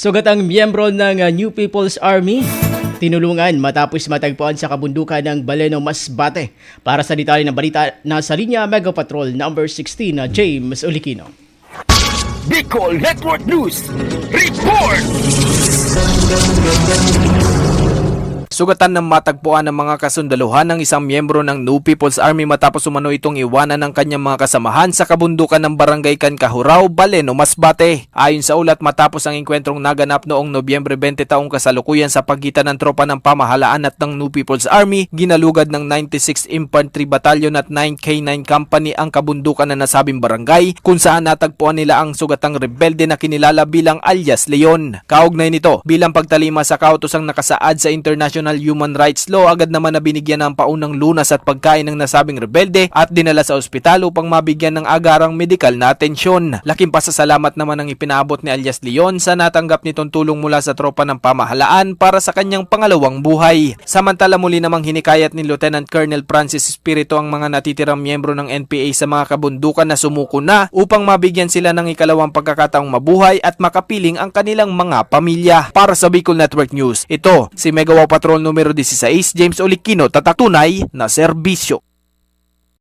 Sugat ang miyembro ng New People's Army. Tinulungan matapos matagpuan sa kabundukan ng Baleno, Masbate. Para sa detalye ng balita, nasa linya Mega Patrol number 16 na James Olikino. Bicol Network News Report! Sugatan ng matagpuan ng mga kasundaluhan ng isang miyembro ng New People's Army matapos umano itong iwanan ng kanyang mga kasamahan sa kabundukan ng Barangay Cancahurao, Baleno, Masbate. Ayon sa ulat, matapos ang engkwentrong naganap noong Nobyembre 20 taong kasalukuyan sa pagitan ng tropa ng pamahalaan at ng New People's Army, ginalugad ng 96th Infantry Battalion at 9K9 Company ang kabundukan na nasabing barangay kung saan natagpuan nila ang sugatang rebelde na kinilala bilang alias Leon. Kaugnay nito, bilang pagtalima sa kautosang nakasaad sa International Human Rights Law, agad naman na binigyan ng paunang lunas at pagkain ng nasabing rebelde at dinala sa ospital upang mabigyan ng agarang medikal na atensyon. Laking pasasalamat naman ang ipinaabot ni alias Leon sa natanggap nitong tulong mula sa tropa ng pamahalaan para sa kanyang pangalawang buhay. Samantala, muli namang hinikayat ni Lieutenant Colonel Francis Espiritu ang mga natitirang miyembro ng NPA sa mga kabundukan na sumuko na upang mabigyan sila ng ikalawang pagkakataong mabuhay at makapiling ang kanilang mga pamilya. Para sa Bicol Network News, ito si Mega Patrol numero 16, James Olikino, tatak tunay na serbisyo.